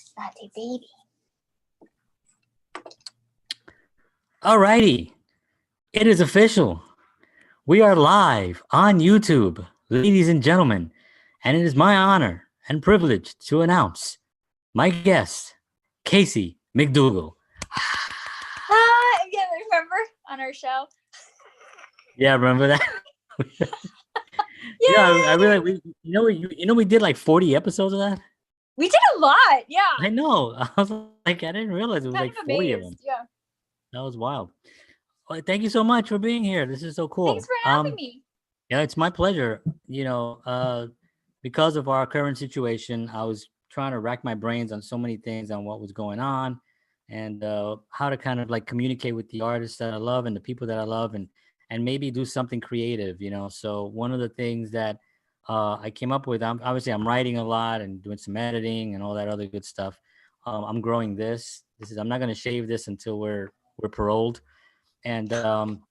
Basmati baby. Alrighty, it is official. We are live on YouTube, ladies and gentlemen, and it is my honor and privilege to announce my guest, Casey McDougal. Yeah, remember on our show? Yeah, remember that? Yeah, I really, we did like 40 episodes of that. We did a lot, yeah. I know. I was like, I didn't realize it was like 40 of them. Yeah. That was wild. Well, thank you so much for being here. This is so cool. Thanks for having me. Yeah, it's my pleasure. Because of our current situation, I was trying to rack my brains on so many things on what was going on and how to kind of like communicate with the artists that I love and the people that I love and maybe do something creative, So one of the things that I came up with, I'm writing a lot and doing some editing and all that other good stuff. I'm growing this. I'm not going to shave this until we're paroled. And then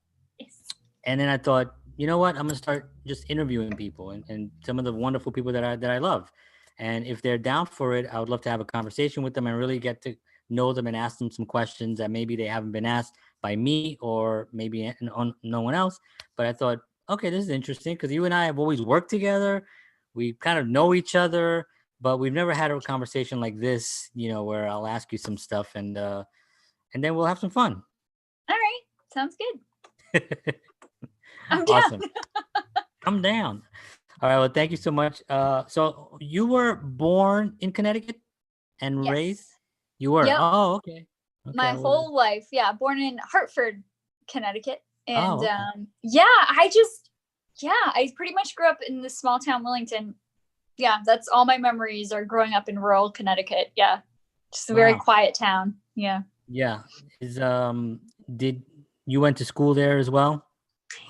I thought, you know what? I'm gonna start just interviewing people and some of the wonderful people that I love. And if they're down for it, I would love to have a conversation with them and really get to know them and ask them some questions that maybe they haven't been asked by me or maybe no one else. But I thought, okay, this is interesting because you and I have always worked together. We kind of know each other, but we've never had a conversation like this, where I'll ask you some stuff and then we'll have some fun. All right. Sounds good. I'm down. Awesome. I'm down. All right. Well, thank you so much. So you were born in Connecticut and raised? You were? Yep. Oh, okay. My whole life. Yeah. Born in Hartford, Connecticut. And okay. I pretty much grew up in this small town, Willington. Yeah. That's all my memories are growing up in rural Connecticut. Yeah. Just a very quiet town. Yeah. Yeah. Did you went to school there as well?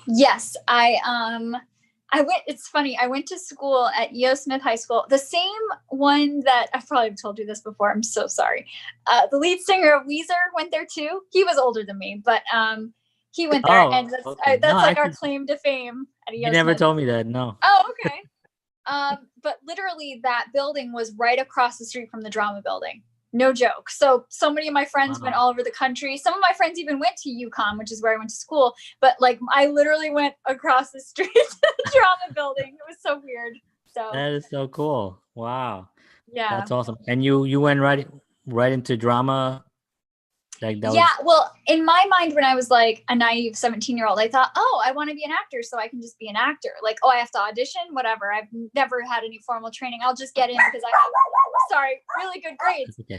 Yes, I went. It's funny. I went to school at E.O. Smith High School, the same one that I've probably told you this before. I'm so sorry. The lead singer of Weezer went there too. He was older than me, but he went there, and that's our claim to fame at E.O. You never Smith. told me that. No. Oh, okay. But literally, that building was right across the street from the drama building. No joke. So many of my friends went all over the country. Some of my friends even went to UConn, which is where I went to school. But like, I literally went across the street to the drama building. It was so weird. So that is so cool. Wow. Yeah. That's awesome. And you went right into drama. Well, in my mind, when I was like a naive 17-year-old, I thought, I want to be an actor, so I can just be an actor. Like, I have to audition, whatever. I've never had any formal training. I'll just get in because I have, really good grades. Okay.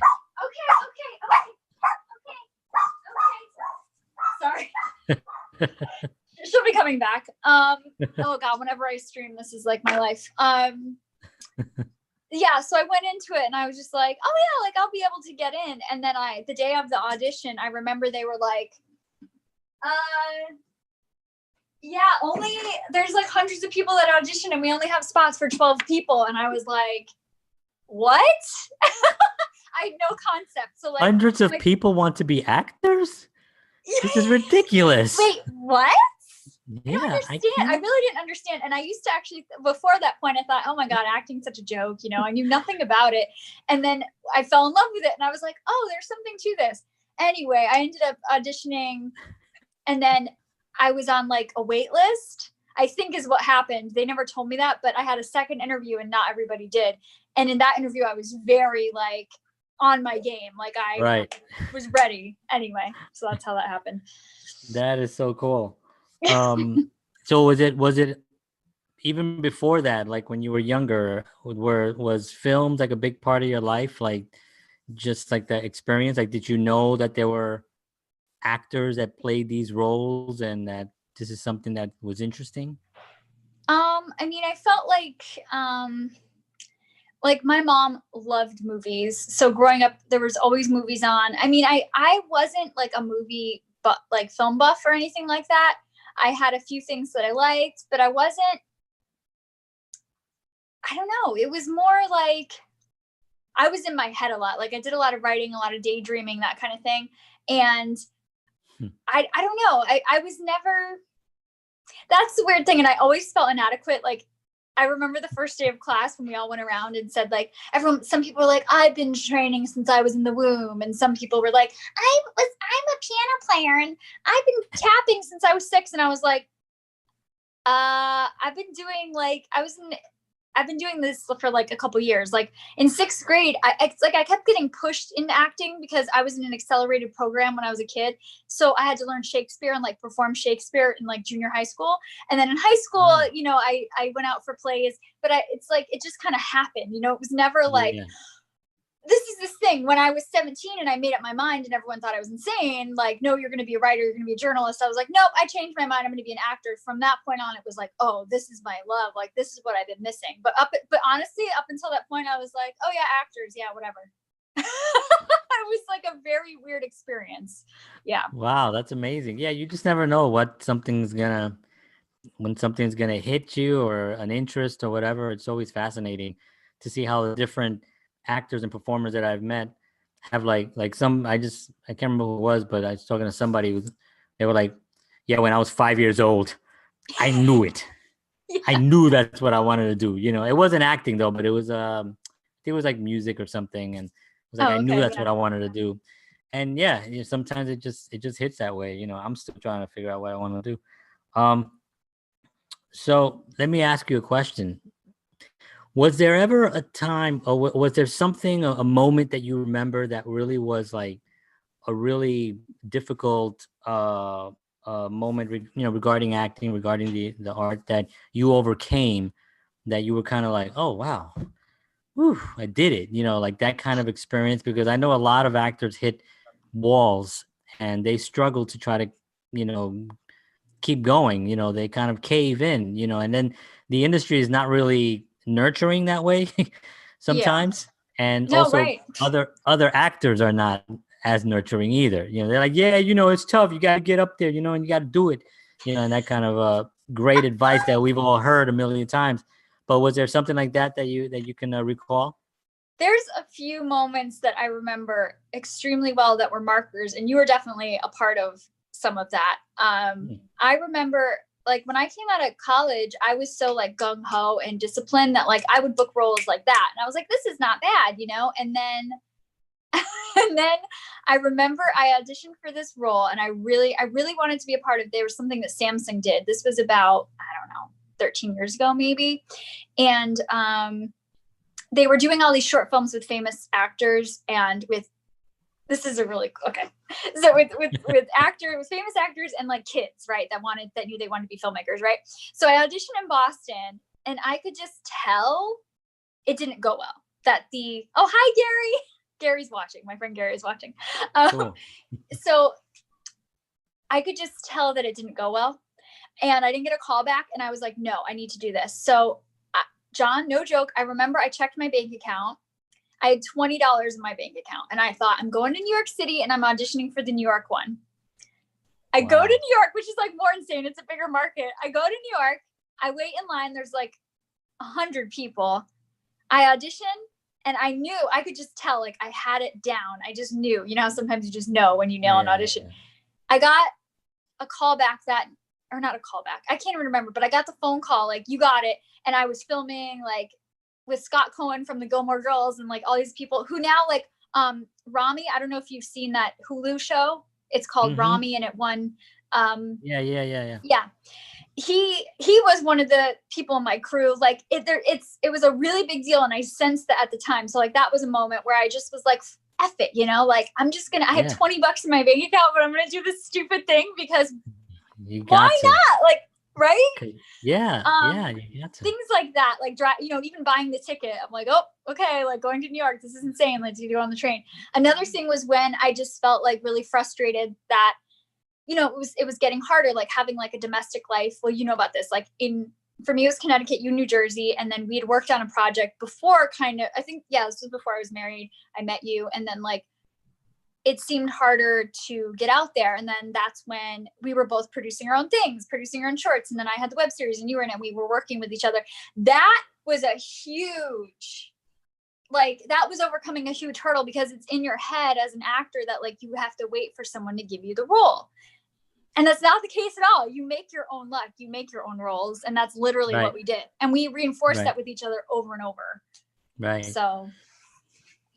Sorry. She'll be coming back. Oh God, whenever I stream, this is like my life. Yeah, so I went into it and I was just like, I'll be able to get in. And then the day of the audition, I remember they were like, there's like hundreds of people that audition and we only have spots for 12 people. And I was like, what? I had no concept. So like hundreds of people want to be actors? This is ridiculous. Wait, what? Yeah, I really didn't understand. And I used to actually, before that point, I thought, oh my God, acting's such a joke. I knew nothing about it. And then I fell in love with it. And I was like, there's something to this. Anyway, I ended up auditioning. And then I was on like a wait list, I think is what happened. They never told me that, but I had a second interview and not everybody did. And in that interview, I was very like on my game. Like I was ready anyway. So that's how that happened. That is so cool. So was it even before that, like when you were younger, was films like a big part of your life? Like just like the experience, like did you know that there were actors that played these roles and that this is something that was interesting? I mean, I felt like my mom loved movies. So growing up, there was always movies on. I mean, I wasn't like a movie, but like film buff or anything like that. I had a few things that I liked, but I don't know. It was more like I was in my head a lot. Like I did a lot of writing, a lot of daydreaming, that kind of thing. And I don't know. I was never, that's the weird thing. And I always felt inadequate. Like I remember the first day of class when we all went around and said like, some people were like, I've been training since I was in the womb. And some people were like, I'm a piano player and I've been tapping since I was 6. And I was like, I've been doing this for like a couple years. Like in 6th grade, I kept getting pushed into acting because I was in an accelerated program when I was a kid. So I had to learn Shakespeare and like perform Shakespeare in like junior high school. And then in high school, you know, I went out for plays, but it's like, it just kind of happened, you know, it was never like, this is this thing. When I was 17 and I made up my mind and everyone thought I was insane, like, no, you're going to be a writer, you're going to be a journalist. I was like, nope, I changed my mind. I'm going to be an actor. From that point on, it was like, oh, this is my love. Like, this is what I've been missing. But honestly, up until that point, I was like, oh yeah, actors. Yeah, whatever. It was like a very weird experience. Yeah. Wow. That's amazing. Yeah. You just never know when something's going to hit you or an interest or whatever. It's always fascinating to see how the different actors and performers that I've met have like some, I can't remember who it was, but I was talking to somebody they were like, yeah, when I was 5 years old, I knew it. Yeah. I knew that's what I wanted to do. You know, it wasn't acting though, but it was, it was like music or something. And it was like, I knew that's what I wanted to do. And yeah, you know, sometimes it just hits that way. You know, I'm still trying to figure out what I want to do. So let me ask you a question. Was there ever a time, or was there something, a moment that you remember that really was like a really difficult moment, you know, regarding acting, regarding the art that you overcame, that you were kind of like, oh wow, whew, I did it, you know, like that kind of experience? Because I know a lot of actors hit walls and they struggle to try to, you know, keep going. You know, they kind of cave in, you know, and then the industry is not really nurturing that way sometimes. Yeah. And no, also right. other actors are not as nurturing either. You know, they're like, yeah, you know, it's tough. You got to get up there, you know, and you got to do it, you know, and that kind of great advice that we've all heard a million times. But was there something like that you can recall? There's a few moments that I remember extremely well that were markers, and you were definitely a part of some of that. I remember like when I came out of college, I was so like gung ho and disciplined that like I would book roles like that. And I was like, this is not bad, you know? And then, I remember I auditioned for this role and I really wanted to be a part of, there was something that Samsung did. This was about, I don't know, 13 years ago, maybe. And, they were doing all these short films with famous actors and with, this is a really, okay. So with famous actors and like kids, right? That knew they wanted to be filmmakers, right? So I auditioned in Boston and I could just tell it didn't go well. Oh, hi, Gary. Gary's watching. My friend Gary is watching. Cool. So I could just tell that it didn't go well. And I didn't get a call back. And I was like, no, I need to do this. So John, no joke. I remember I checked my bank account. I had $20 in my bank account. And I thought, I'm going to New York City and I'm auditioning for the New York one. I go to New York, which is like more insane. It's a bigger market. I go to New York. I wait in line. There's like 100 people. I audition and I knew, I could just tell, like I had it down. I just knew, you know, sometimes you just know when you nail an audition. Yeah. I got a call back or not a call back. I can't even remember, but I got the phone call, like, you got it. And I was filming like with Scott Cohen from the Gilmore Girls and like all these people who now like Rami. I don't know if you've seen that Hulu show. It's called Rami and it won. Yeah. He was one of the people in my crew. Like it was a really big deal. And I sensed that at the time. So like that was a moment where I just was like, F it, you know, like I have $20 in my bank account, but I'm going to do this stupid thing because why not? Like, right? Yeah. You got to. Things like that, like, you know, even buying the ticket. I'm like, oh, okay, like going to New York. This is insane. Let's do it on the train. Another thing was when I just felt like really frustrated that, you know, it was getting harder, like having like a domestic life. Well, you know about this, like for me, it was Connecticut, you New Jersey. And then we had worked on a project before this was before I was married. I met you. And then like, it seemed harder to get out there. And then that's when we were both producing our own things, producing our own shorts. And then I had the web series and you were in it. We were working with each other. That was a huge, like that was overcoming a huge hurdle because it's in your head as an actor that like you have to wait for someone to give you the role. And that's not the case at all. You make your own luck. You make your own roles. And that's literally what we did. And we reinforced that with each other over and over. Right. So.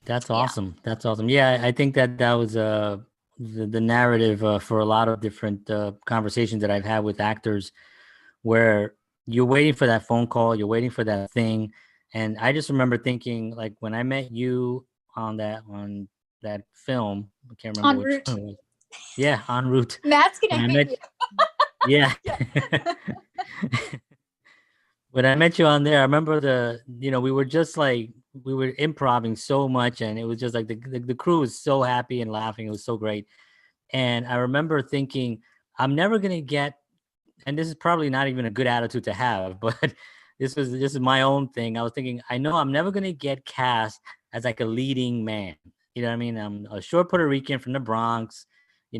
That's awesome. That's awesome. Yeah, I think that was the narrative for a lot of different conversations that I've had with actors, where you're waiting for that phone call, you're waiting for that thing. And I just remember thinking, like, when I met you on that film, I can't remember which one it was. Yeah, En Route. Matt's gonna hate you. Yeah. When I met you on there, I remember we were just like, we were improvising so much, and it was just like the crew was so happy and laughing. It was so great. And I remember thinking, I'm never going to get, and this is probably not even a good attitude to have, but this is my own thing. I was thinking, I know I'm never going to get cast as like a leading man. You know what I mean? I'm a short Puerto Rican from the Bronx.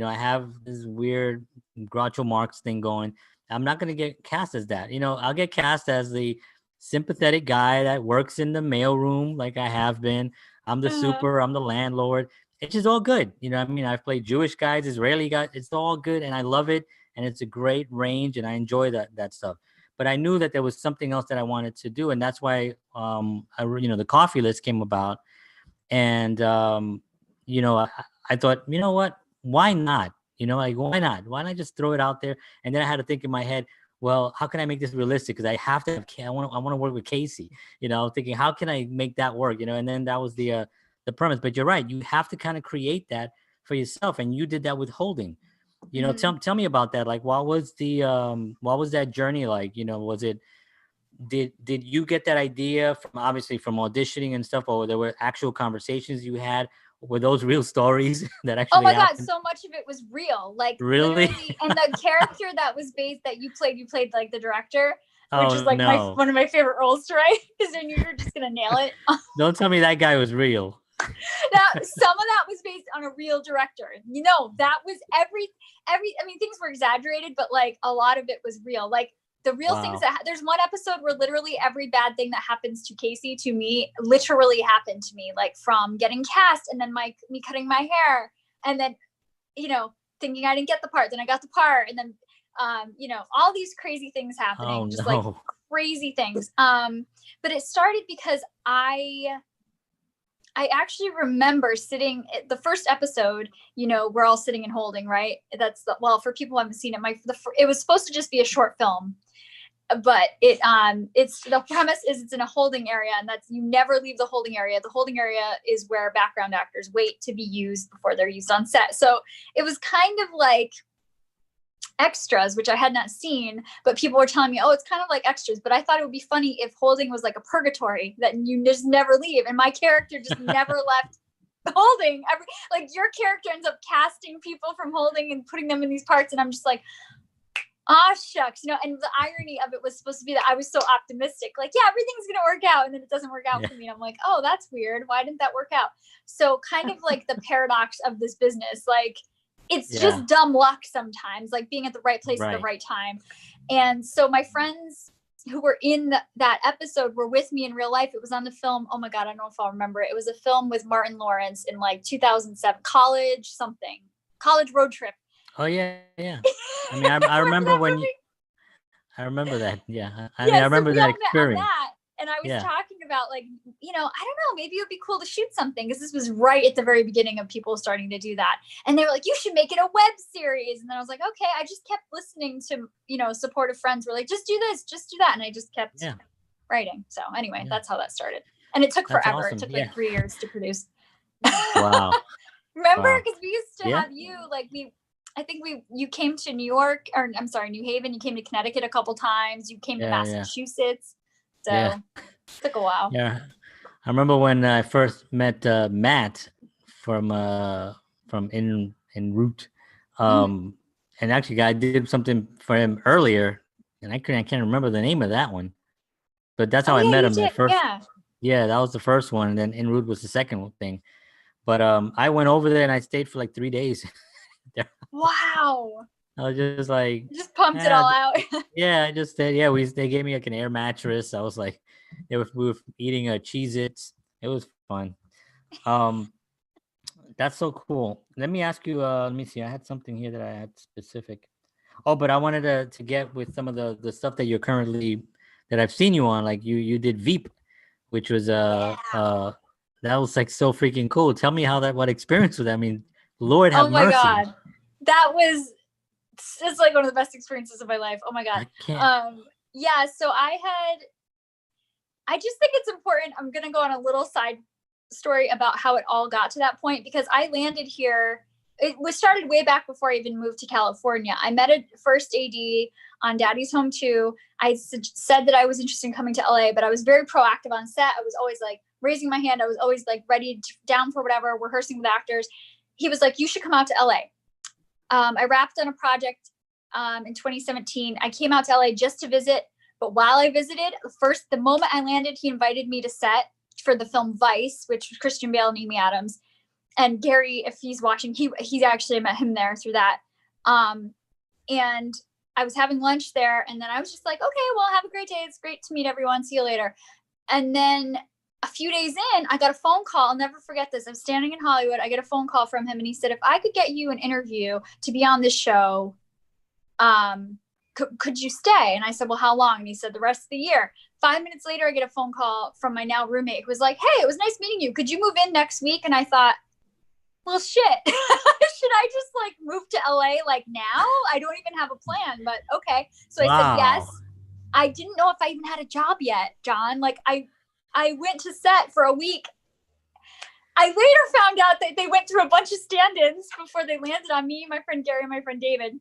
I have this weird Groucho Marx thing going. I'm not going to get cast as that. I'll get cast as the sympathetic guy that works in the mailroom, like I have been. I'm the super, I'm the landlord. It's just all good. I mean, I've played Jewish guys, Israeli guys. It's all good, and I love it, and it's a great range, and I enjoy that stuff. But I knew that there was something else that I wanted to do, and that's why the coffee list came about. And I thought, you know what? Why not? Like, why not? Why not just throw it out there? And then I had to think in my head, well, how can I make this realistic? Because I have to have, I want to work with Casey. Thinking, how can I make that work? And then that was the premise. But you're right, you have to kind of create that for yourself, and you did that with Holding. Tell me about that. Like, what was that journey like? Was it, did you get that idea from auditioning and stuff, or there were actual conversations you had? Were those real stories that actually happened? God, so much of it was real. Like, really? And the character that was based, that you played like the director, which is like no. one of my favorite roles to write, because I knew you were just gonna nail it. Don't tell me that guy was real. Some of that was based on a real director. That was every. I mean, things were exaggerated, but like a lot of it was real. Like, the real things there's one episode where literally every bad thing that happens to Casey, to me, literally happened to me, like from getting cast, and then me cutting my hair, and then, thinking I didn't get the part, then I got the part, and then, all these crazy things happening, like crazy things. But it started because I actually remember sitting at the first episode, we're all sitting and holding, right? For people who haven't seen it, it was supposed to just be a short film, but it's the premise is it's in a holding area, and that's, you never leave the holding area. The holding area is where background actors wait to be used before they're used on set. So it was kind of like extras, which I had not seen, but people were telling me, oh, it's kind of like extras. But I thought it would be funny if Holding was like a purgatory that you just never leave, and my character just never left Holding. Like, your character ends up casting people from Holding and putting them in these parts, and I'm just like, shucks, and the irony of it was supposed to be that I was so optimistic, like, yeah, everything's gonna work out, and then it doesn't work out for me, and I'm like, oh, that's weird, why didn't that work out? So kind of like the paradox of this business, like, it's just dumb luck sometimes, like being at the right place at the right time. And so my friends who were in that episode were with me in real life. It was on the film, oh my God, I don't know if I'll remember it. It was a film with Martin Lawrence in like 2007, college road trip. Oh yeah. I mean, I remember I remember that. Yeah. I mean, I remember that experience. And I was talking about, like, I don't know, maybe it would be cool to shoot something, because this was right at the very beginning of people starting to do that. And they were like, you should make it a web series. And then I was like, okay. I just kept listening to, supportive friends were like, just do this, just do that. And I just kept writing. So anyway, that's how that started. And it took forever. Awesome. It took like 3 years to produce. Wow. Remember? Because we used to have you, like, you came to New Haven. You came to Connecticut a couple times. You came to Massachusetts. So it took a while. Yeah. I remember when I first met Matt from En Route. And actually I did something for him earlier, and I can't remember the name of that one. But that's how I met him at first. Yeah, that was the first one, and then En Route was the second thing. But I went over there and I stayed for like 3 days. Wow. I was just like, just pumped it all out. I just said, they gave me like an air mattress. I was like, we were eating Cheez-Its. It was fun. That's so cool. Let me ask you, let me see. I had something here that I had specific. Oh, but I wanted to get with some of the stuff that you're currently that I've seen you on. Like you did VEEP, which was that was like so freaking cool. Tell me how what experience was that? I mean, Lord have Oh my mercy. God. That was, it's like one of the best experiences of my life. Oh my God. I can't. Yeah, so I just think it's important. I'm going to go on a little side story about how it all got to that point, because I landed here. It was started way back before I even moved to California. I met a first AD on Daddy's Home 2. I said that I was interested in coming to LA, but I was very proactive on set. I was always like raising my hand. I was always like ready, down for whatever, rehearsing with actors. He was like, you should come out to LA. I wrapped on a project in 2017. I came out to LA just to visit. But while I visited, the moment I landed, he invited me to set for the film Vice, which was Christian Bale and Amy Adams. And Gary, if he's watching, he's actually, met him there through that. And I was having lunch there, and then I was just like, okay, well, have a great day. It's great to meet everyone. See you later. And then a few days in, I got a phone call. I'll never forget this. I'm standing in Hollywood. I get a phone call from him, and he said, if I could get you an interview to be on this show, could you stay? And I said, well, how long? And he said, the rest of the year. 5 minutes later, I get a phone call from my now roommate who was like, hey, it was nice meeting you. Could you move in next week? And I thought, well, shit, should I just like move to LA like now? I don't even have a plan, but okay. So I said yes. I didn't know if I even had a job yet, John. Like I went to set for a week. I later found out that they went through a bunch of stand-ins before they landed on me, my friend Gary, and my friend David.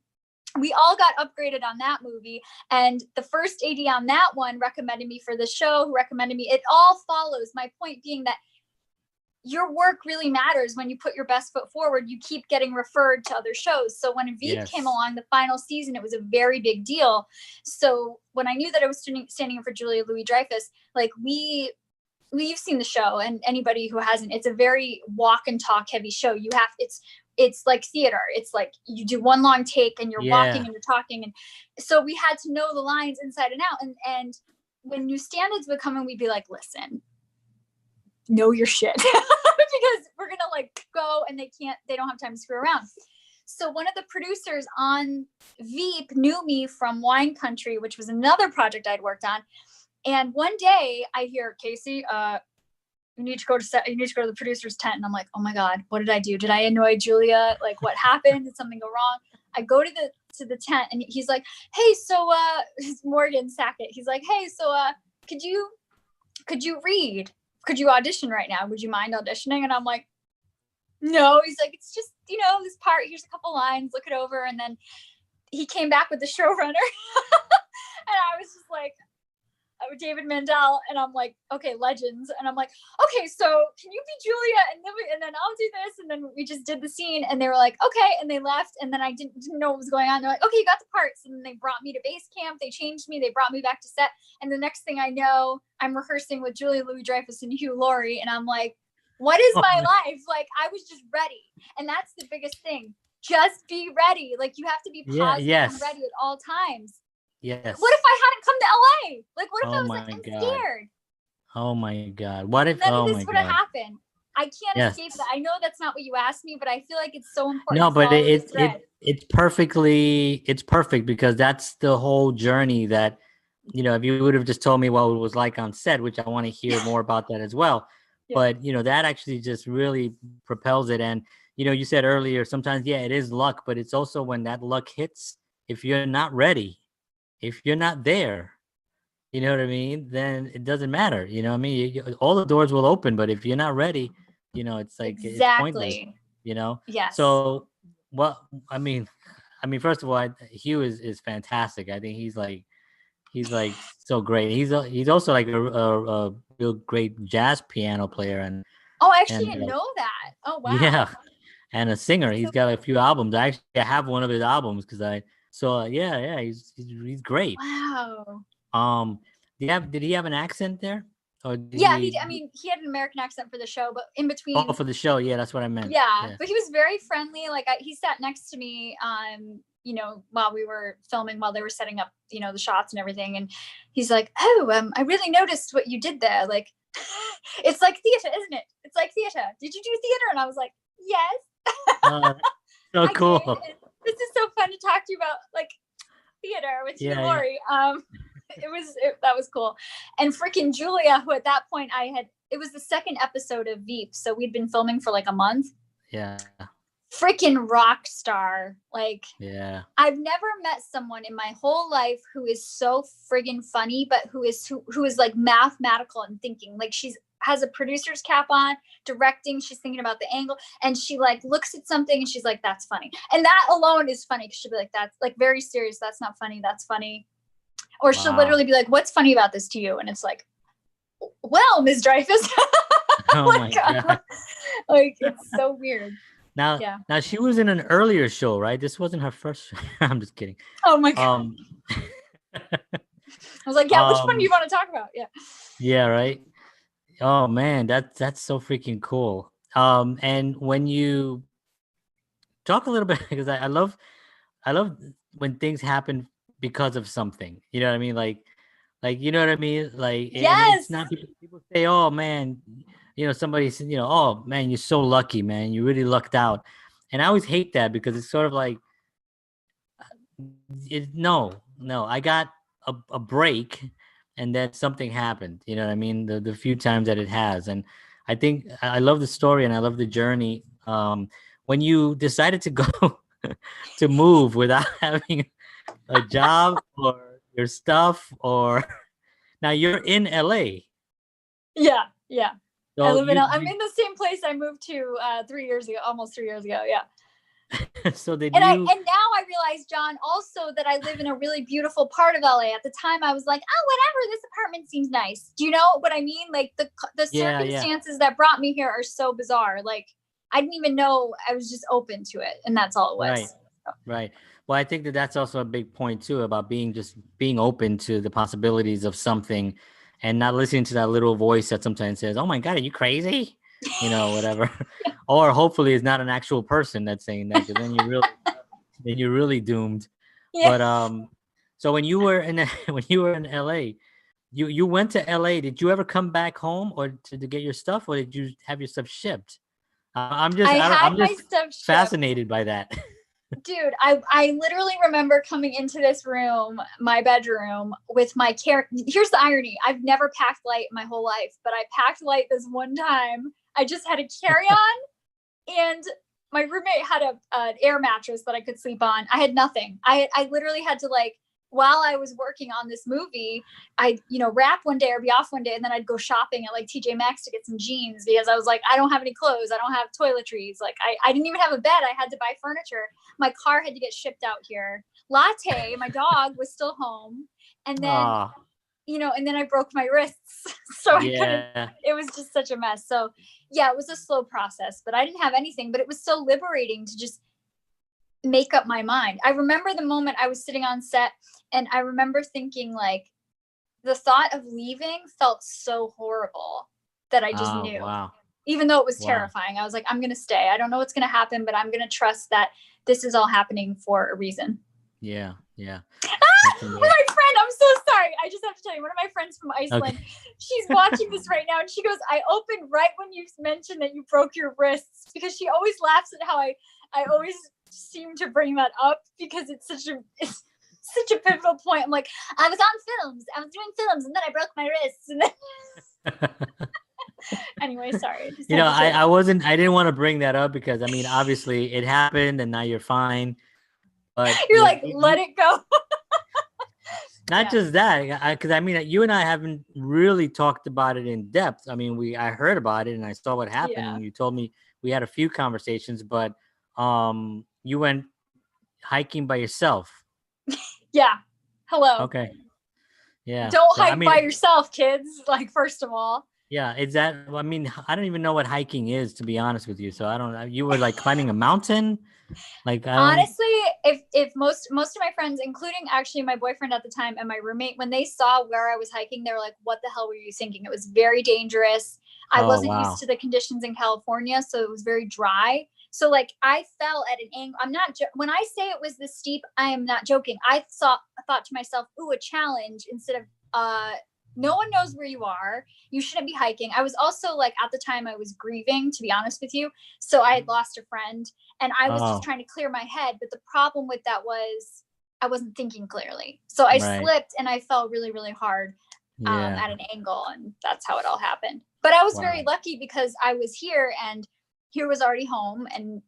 We all got upgraded on that movie. And the first AD on that one recommended me for the show, who recommended me. It all follows. My point being that your work really matters. When you put your best foot forward, you keep getting referred to other shows. So when VEEP came along, the final season, it was a very big deal. So when I knew that I was standing in for Julia Louis-Dreyfus, like we've seen the show, and anybody who hasn't, it's a very walk and talk heavy show. It's like theater. It's like you do one long take and you're walking and you're talking. And so we had to know the lines inside and out. And when new stand-ins would come in, we'd be like, listen, know your shit, because we're going to like go, and they don't have time to screw around. So one of the producers on VEEP knew me from Wine Country, which was another project I'd worked on. And one day I hear, Casey, you need to go to set. You need to go to the producer's tent. And I'm like, oh my God, what did I do? Did I annoy Julia? Like, what happened? Did something go wrong? I go to the tent, and he's like, hey, so Morgan Sackett. He's like, hey, so could you read? Could you audition right now? Would you mind auditioning? And I'm like, no. He's like, it's just, this part, here's a couple lines, look it over. And then he came back with the showrunner. And I was just like, David Mandel, and I'm like, okay, legends. And I'm like, okay, so can you be Julia? And then I'll do this. And then we just did the scene, and they were like, okay. And they left. And then I didn't know what was going on. They're like, okay, you got the parts. And then they brought me to base camp. They changed me. They brought me back to set. And the next thing I know, I'm rehearsing with Julia Louis-Dreyfus and Hugh, Laurie. And I'm like, what is my life? Like, I was just ready. And that's the biggest thing. Just be ready. Like, you have to be positive and ready at all times. Yes. What if I hadn't come to LA? Like, what if I was like, I'm scared? Oh my God. What if none of this would have happened? I can't escape that. I know that's not what you asked me, but I feel like it's so important. No, but it's perfect, because that's the whole journey that, if you would have just told me what it was like on set, which I want to hear more about that as well. But, that actually just really propels it. And, you said earlier, sometimes, it is luck, but it's also when that luck hits, if you're not ready, if you're not there, you know what I mean, then it doesn't matter. You know what I mean? All the doors will open, but if you're not ready, it's like, it's pointless, Yes. So, I mean, first of all, Hugh is fantastic. I think he's like so great. He's also like a real great jazz piano player. And I actually didn't know that. Oh, wow. Yeah. And a singer. He's got a few albums. I have one of his albums because he's great. Wow. Did he have an accent there? Or he had an American accent for the show, but in between. Oh, for the show, that's what I meant. Yeah, but he was very friendly. Like he sat next to me, while we were filming, while they were setting up, the shots and everything, and he's like, "Oh, I really noticed what you did there. Like, it's like theater, isn't it? It's like theater. Did you do theater?" And I was like, "Yes." So cool. This is so fun to talk to you about. Like, theater with you Yeah, and yeah. Laurie. That was cool. And freaking Julia, who at that point it was the second episode of VEEP. So we'd been filming for like a month. Yeah. Freaking rock star. Like, Yeah. I've never met someone in my whole life who is so friggin' funny, but who is like mathematical and thinking. Like, she's has a producer's cap on, directing, she's thinking about the angle, and she like looks at something and she's like, that's funny. And that alone is funny, because she'll be like, that's like very serious, that's not funny, that's funny. Or she'll literally be like, what's funny about this to you? And it's like, well, Ms. Dreyfus. Oh my God. Like, it's so weird. Now, now she was in an earlier show, right? This wasn't her first show. I'm just kidding. Oh my God. I was like, yeah, which one do you want to talk about? Yeah. Yeah, right. Oh man, that's so freaking cool. And when you talk a little bit, because I love when things happen because of something. You know what I mean? Like you know what I mean? Like, and it's not people say, oh man, you know, somebody said, you know, oh man, you're so lucky, man, you really lucked out. And I always hate that, because it's sort of like, no, I got a break, and then something happened. You know what I mean? The few times that it has. And I think I love the story and I love the journey. When you decided to go to move without having a job or your stuff, or now you're in LA. Yeah. So I'm in the same place I moved to 3 years ago, almost 3 years ago. Yeah. So and now I realize, John, also that I live in a really beautiful part of LA. At the time, I was like, oh, whatever, this apartment seems nice. Do you know what I mean? Like, the circumstances that brought me here are so bizarre. Like, I didn't even know, I was just open to it, and that's all it was. Right. Well, I think that's also a big point too, about being open to the possibilities of something, and not listening to that little voice that sometimes says, oh my God, are you crazy? You know, whatever. Or hopefully it's not an actual person that's saying that, because then you're really doomed. Yeah. But so when you were in LA, you went to LA, did you ever come back home or to get your stuff, or did you have your stuff shipped? I'm just fascinated by that. Dude, I literally remember coming into this room, my bedroom, with my here's the irony. I've never packed light my whole life, but I packed light this one time. I just had a carry-on, and my roommate had an air mattress that I could sleep on. I had nothing. I literally had to, like, while I was working on this movie, I'd, wrap one day or be off one day, and then I'd go shopping at like TJ Maxx to get some jeans, because I was like, I don't have any clothes. I don't have toiletries. Like, I didn't even have a bed. I had to buy furniture. My car had to get shipped out here. Latte, my dog, was still home. And then, and then I broke my wrists. So it was just such a mess. So yeah, it was a slow process, but I didn't have anything, but it was so liberating to just make up my mind. I remember the moment I was sitting on set, and I remember thinking, like, the thought of leaving felt so horrible that I just knew. Wow. Even though it was terrifying, I was like, I'm going to stay. I don't know what's going to happen, but I'm going to trust that this is all happening for a reason. Yeah. My friend, I'm so sorry. I just have to tell you, one of my friends from Iceland, she's watching this right now, and she goes, I opened right when you mentioned that you broke your wrists, because she always laughs at how I always seem to bring that up, because it's such a pivotal point. I'm like, I was doing films, and then I broke my wrists, and then anyway, sorry. I didn't want to bring that up, because I mean, obviously it happened and now you're fine, but you're like, let it go. Not just that, because I mean, you and I haven't really talked about it in depth. I mean, I heard about it and I saw what happened, and you told me we had a few conversations, but you went hiking by yourself. Yeah. Hello. Okay. Yeah. Don't hike by yourself, kids. Like, first of all. Yeah. I mean, I don't even know what hiking is, to be honest with you. So I don't know. You were like climbing a mountain? Like, honestly, if most of my friends, including actually my boyfriend at the time and my roommate, when they saw where I was hiking, they were like, what the hell were you thinking? It was very dangerous. I wasn't used to the conditions in California, so it was very dry. So like, I fell at an angle. I'm not, when I say it was this steep, I am not joking. I thought to myself, ooh, a challenge, instead of, no one knows where you are. You shouldn't be hiking. I was also, like, at the time I was grieving, to be honest with you. So I had lost a friend, and I was just trying to clear my head. But the problem with that was I wasn't thinking clearly. So I Right. slipped and I fell really, really hard Yeah. at an angle, and that's how it all happened. But I was very Wow. lucky because I was here and Hugh was already home, and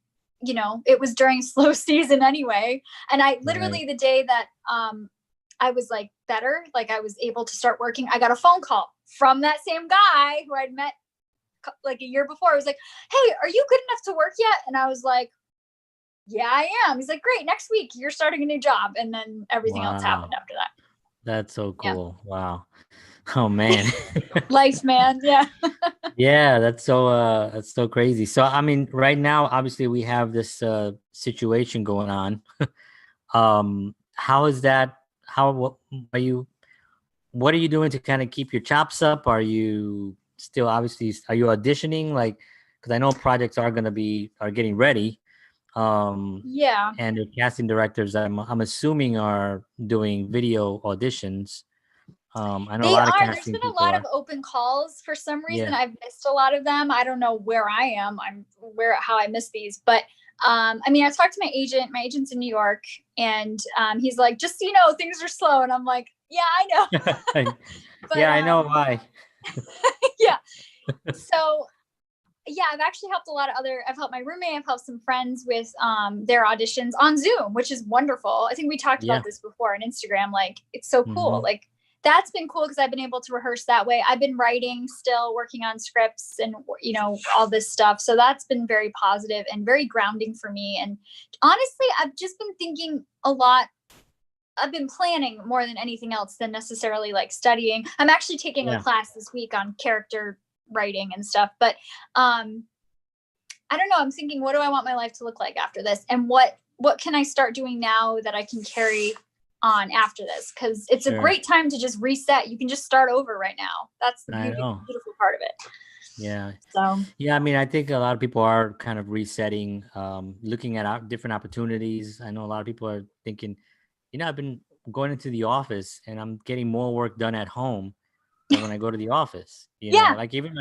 you know, it was during slow season anyway. And I literally, Right. the day that I was like better, like I was able to start working, I got a phone call from that same guy who I'd met like a year before. I was like, hey, are you good enough to work yet? And I was like, yeah, I am. He's like, great, next week you're starting a new job. And then everything else happened Wow. after that. That's so Yeah. cool. Wow. Oh man. Life, man. Yeah. Yeah, that's so crazy. So I mean, right now, obviously we have this situation going on. How is that? What are you what are you doing to kind of keep your chops up? Are you still obviously are you auditioning? Like, because I know projects are getting ready. Yeah. And the casting directors I'm assuming are doing video auditions. I know a They lot of are. There's casting been a people lot of are. open calls. For some reason, Yeah. I've missed a lot of them. I don't know where I am. How I missed these. But I mean, I talked to my agent. My agent's in New York, and he's like, just so you know, things are slow. And I'm like, yeah, I know. But Yeah, I know why. yeah. So yeah, I've actually helped I've helped my roommate, I've helped some friends with their auditions on Zoom, which is wonderful. I think we talked Yeah. about this before on Instagram. Like, it's so cool. Mhm. Like, that's been cool because I've been able to rehearse that way. I've been writing, still working on scripts and, you know, all this stuff. So that's been very positive and very grounding for me. And honestly, I've just been thinking a lot. I've been planning more than anything else than necessarily like studying. I'm actually taking a Yeah. class this week on character writing and stuff, but I don't know. I'm thinking, what do I want my life to look like after this? And what can I start doing now that I can carry on after this? Because it's a Sure. great time to just reset. You can just start over right now. That's the I know. beautiful part of it. Yeah. So Yeah, I mean, I think a lot of people are kind of resetting, looking at different opportunities. I know a lot of people are thinking, you know, I've been going into the office and I'm getting more work done at home than when I go to the office. You know, yeah, like even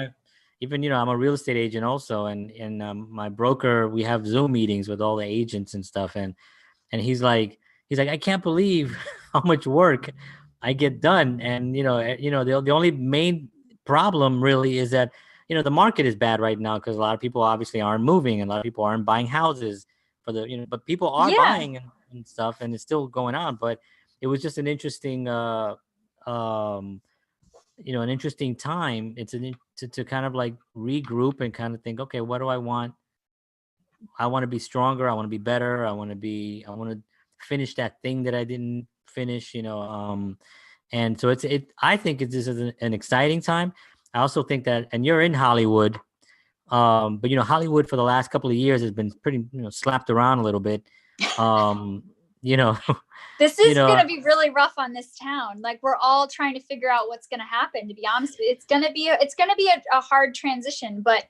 you know, I'm a real estate agent also, and my broker, we have Zoom meetings with all the agents and stuff, and he's like, I can't believe how much work I get done, and the only main problem really is that the market is bad right now because a lot of people obviously aren't moving and a lot of people aren't buying houses but people are yeah. buying and stuff, and it's still going on. But it was just an interesting um an interesting time. To kind of like regroup and kind of think, okay, what do I want? I want to be stronger. I want to be better. I want to finish that thing that I didn't finish, and so I think this is an exciting time. I also think that, and you're in Hollywood, but Hollywood for the last couple of years has been pretty, slapped around a little bit. Um, you know, This you is know, going to be really rough on this town. Like, we're all trying to figure out what's going to happen, to be honest. It's going to be a hard transition, but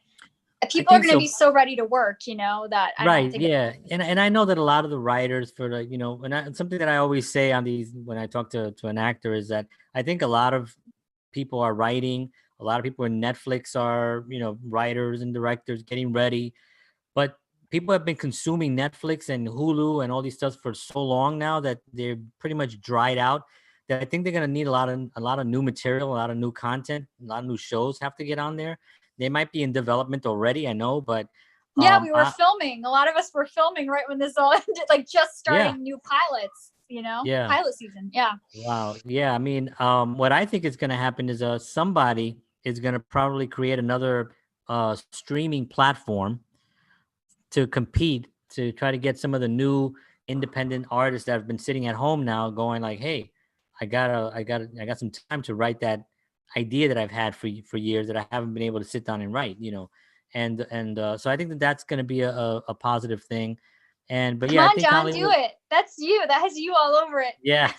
I people are think going to be so. so ready to work, that I don't Right. think Yeah. And I know that a lot of the writers for something that I always say on these, when I talk to an actor, is that I think a lot of people are writing, a lot of people in Netflix are, writers and directors getting ready, but people have been consuming Netflix and Hulu and all these stuff for so long now that they're pretty much dried out, that I think they're going to need a lot of new material, a lot of new content, a lot of new shows have to get on there. They might be in development already, I know, but yeah, we were I, filming. A lot of us were filming right when this all ended, like just yeah. starting new pilots, Yeah. pilot season. Yeah. Wow. Yeah. I mean, what I think is going to happen is somebody is going to probably create another streaming platform to compete, to try to get some of the new independent artists that have been sitting at home now going like, hey, I got some time to write that idea that I've had for years that I haven't been able to sit down and write, and so I think that that's going to be a positive thing. But Come yeah, I on, think John, do Hollywood. it. That's you. That has you all over it. Yeah.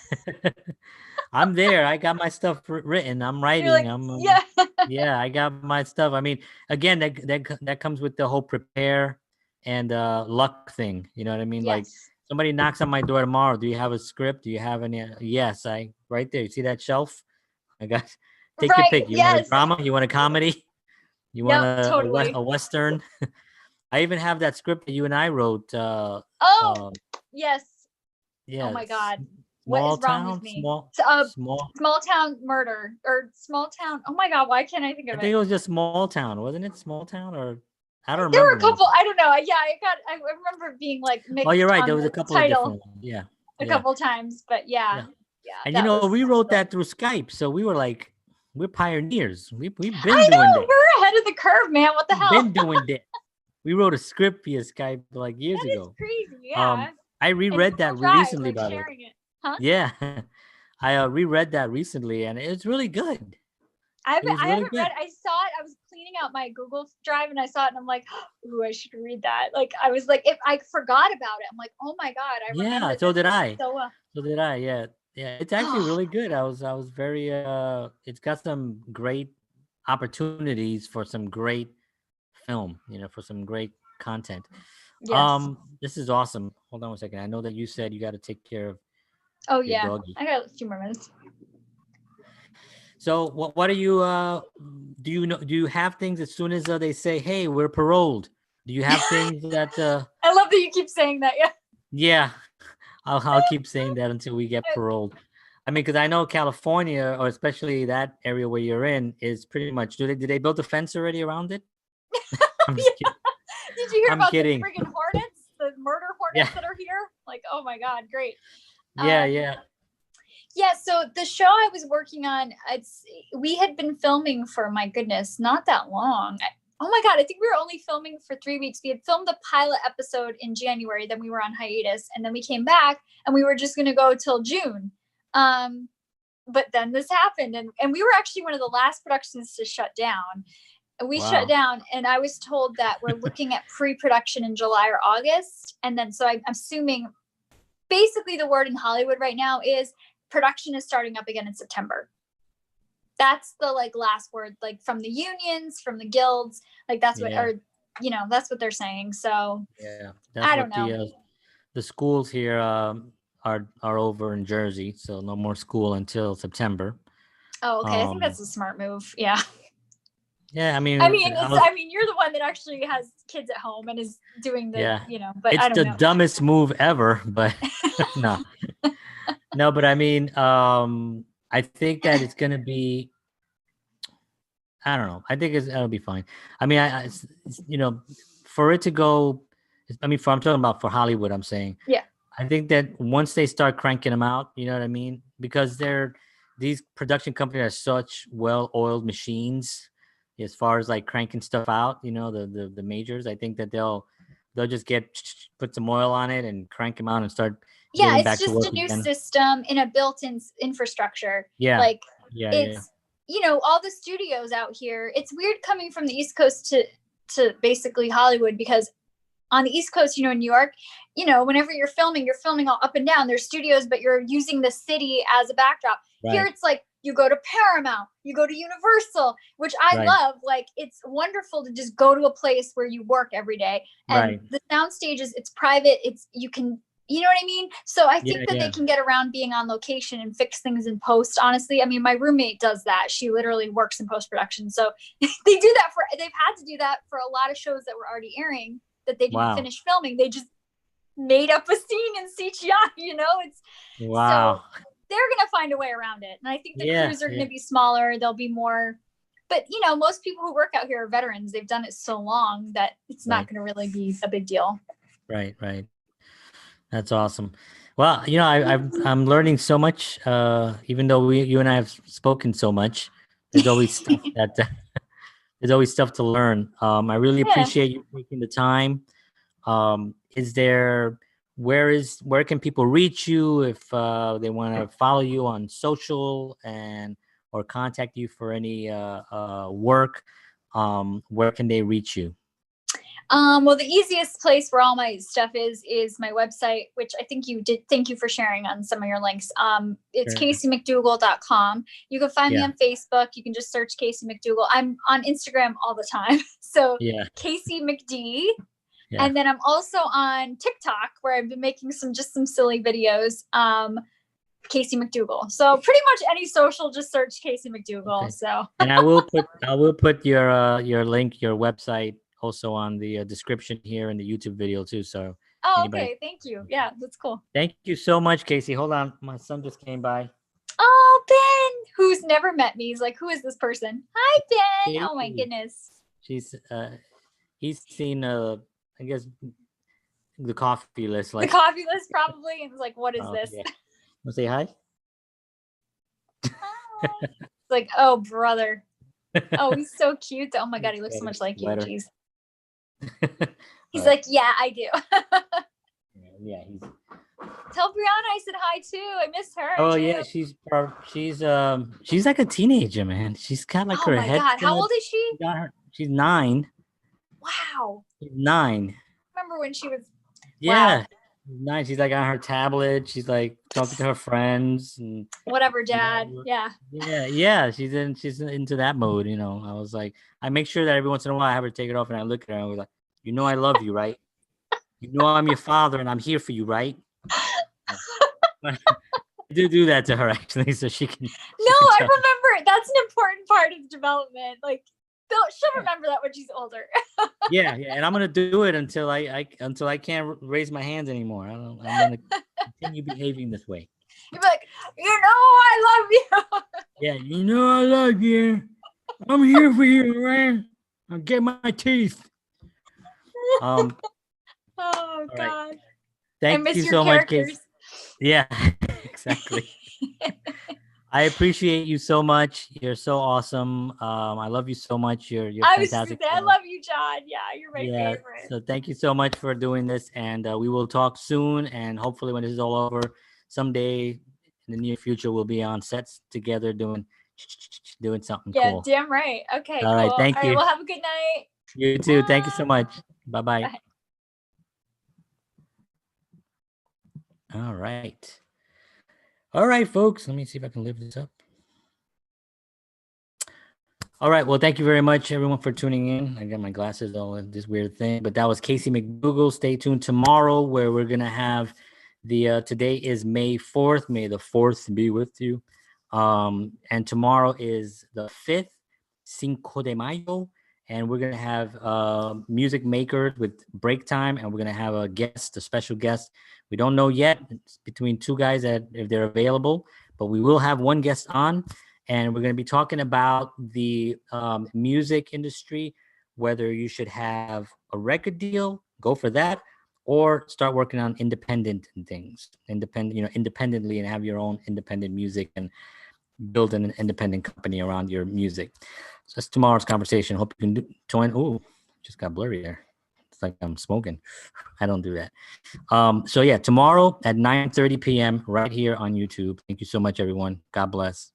I'm there. I got my stuff written. I'm You're writing. like, yeah. Yeah, I got my stuff. I mean, again, that comes with the whole prepare and luck thing. You know what I mean? Like, Yes. somebody knocks on my door tomorrow. Do you have a script? Do you have any? Yes, right there. You see that shelf? I got. Take your Right. pick. You want a Yes. drama? You want a comedy? You want Yep. Totally. a western? I even have that script that you and I wrote. Oh, yes. Yeah, Oh my God. What small is wrong town, with me? small. Small town murder or small town. Oh my God. Why can't I think I of think it? it was just small town, wasn't it? Small town, or I don't There were remember a now. couple, I don't know. Yeah, I remember it being like Oh, you're mixed right. on There was a the couple of title different ones. Yeah, a yeah, couple times, but yeah, yeah. yeah, And that was we wrote silly. that through Skype, so we were like, we're pioneers. We've been I doing know this. we're ahead of the curve, man. What the We've hell? been doing this. We wrote a script via Skype like years That is ago. crazy. Um, Yeah. I In reread that Google Drive, recently, like by the way. sharing it. Huh? Yeah, I reread that recently, and it's really good. It was I really haven't read. good. I saw it. I was cleaning out my Google Drive and I saw it, and I'm like, ooh, I should read that. Like, I was like, if I forgot about it, I'm like, oh my God, I Yeah, remember so this did I. so well. So did I. Yeah, yeah. It's actually really good. I was very. It's got some great opportunities for some great film. For some great content. Yes. This is awesome. Hold on one second. I know that you said you got to take care of Oh your yeah. doggy. I got a few more minutes. So what are you? Do you know? Do you have things as soon as they say, "Hey, we're paroled"? Do you have things that? I love that you keep saying that. Yeah. Yeah, I'll keep saying that until we get paroled. I mean, because I know California, or especially that area where you're in, is pretty much. Did they build a fence already around it? I'm just kidding. Did you hear I'm about kidding. the friggin' hornets, the murder Yeah, hornets that are here? Like, oh my God, great. yeah, Um, yeah. yeah. So the show I was working on, we had been filming for, my goodness, not that long. Oh my God, I think we were only filming for 3 weeks. We had filmed the pilot episode in January, then we were on hiatus, and then we came back and we were just going to go till June. But then this happened, and we were actually one of the last productions to shut down. We shut Wow. down, and I was told that we're looking at pre-production in July or August. And then, so I'm assuming basically the word in Hollywood right now is production is starting up again in September. That's the last word, like from the unions, from the guilds, like that's what, or that's what they're saying. So Yeah, I that's don't what know. the schools here are over in Jersey, so no more school until September. Oh, okay. I think that's a smart move. Yeah. Yeah, I mean, I mean, you're the one that actually has kids at home and is doing the, yeah, but it's I don't the know. dumbest move ever, but no, no, but I mean, I think that it's gonna be. I don't know. I think it'll be fine. I mean, for it to go. I mean, I'm talking about for Hollywood. I'm saying. Yeah. I think that once they start cranking them out, you know what I mean? Because these production companies are such well-oiled machines as far as like cranking stuff out, the majors. I think that they'll just put some oil on it and crank them out and start Yeah, getting it's back to just work a new again. system in a built-in infrastructure. Yeah. Like Yeah. all the studios out here. It's weird coming from the East Coast to basically Hollywood, because on the East Coast, in New York, whenever you're filming all up and down. There's studios, but you're using the city as a backdrop. Right. Here, it's like you go to Paramount, you go to Universal, which I love. Like, it's wonderful to just go to a place where you work every day. And the sound stages, it's private. You can, you know what I mean? So I think that they can get around being on location and fix things in post. Honestly, I mean, my roommate does that. She literally works in post production. So they've had to do that for a lot of shows that were already airing that they didn't finish filming. They just made up a scene in CGI, it's so they're going to find a way around it. And I think the crews are going to be smaller. They'll be more, but most people who work out here are veterans. They've done it so long that it's not going to really be a big deal. Right. That's awesome. Well, I'm learning so much, even though you and I have spoken so much. There's always stuff there's always stuff to learn. I really appreciate you taking the time. Where can people reach you if they want to follow you on social or contact you for any work? Where can they reach you? Well, the easiest place where all my stuff is my website, which I think you did. Thank you for sharing on some of your links. It's ChelseyMcDougal.com. You can find me on Facebook. You can just search Chelsey McDougal. I'm on Instagram all the time. So Chelsey McD. Yeah. And then I'm also on TikTok, where I've been making some silly videos. Chelsey McDougal. So pretty much any social, just search Chelsey McDougal. Okay. So and I will put your link, your website, also on the description here in the YouTube video too. So Oh, Anybody? okay. Thank you. Yeah, that's cool. Thank you so much, Casey. Hold on. My son just came by. Oh, Ben, who's never met me. He's like, who is this person? Hi, Ben. Casey. Oh my goodness. He's seen I guess the coffee list. The Like coffee list probably. And it's like, what is this? Yeah. Wanna say hi? It's like, oh, brother. Oh, he's so cute. Oh my God, he looks so much like you. Jeez. He's like, yeah, I do. Yeah, Tell Brianna I said hi too. I miss her. Oh too. yeah, she's like a teenager, man. She's got like Oh her my head. God, how old is she? She's 9. Wow. She's 9. Remember when she was? Yeah. Wow. 9. She's like on her tablet. She's like talking to her friends and whatever, Dad. Yeah. Yeah. She's into that mode. You know, I was like, I make sure that every once in a while I have her take it off and I look at her and I was like, you know, I love you, right? You know, I'm your father and I'm here for you, right? I do that to her actually, so she can. I remember. That's an important part of development. Like, she'll remember that when she's older. yeah, and I'm gonna do it until I can't raise my hands anymore. I'm gonna continue behaving this way. You'll be like, you know, I love you. Yeah, you know, I love you. I'm here for you, man. I'll get my teeth. Oh God. Right. Thank you so much, Casey. Yeah, exactly. I appreciate you so much. You're so awesome. I love you so much. You're fantastic. I love you, John. Yeah, you're my favorite. So thank you so much for doing this, and we will talk soon. And hopefully, when this is all over, someday in the near future, we'll be on sets together doing something cool. Yeah, damn right. Okay, all right, thank you. Right, well, have a good night. You too. Thank you so much. Bye-bye. Bye. All right, folks. Let me see if I can lift this up. All right. Well, thank you very much, everyone, for tuning in. I got my glasses all in this weird thing, but that was Casey McDougal. Stay tuned tomorrow, where we're gonna have today is May 4th. May the 4th be with you. And tomorrow is the 5th, Cinco de Mayo, and we're gonna have music makers with break time, and we're gonna have a special guest. We don't know yet. It's between two guys if they're available, but we will have one guest on. And we're going to be talking about the music industry, whether you should have a record deal, go for that, or start working on independent things, independently, and have your own independent music and build an independent company around your music. So that's tomorrow's conversation. Hope you can join. Ooh, just got blurry there. It's like I'm smoking. I don't do that. So yeah, tomorrow at 9:30 p.m. right here on YouTube. Thank you so much, everyone. God bless.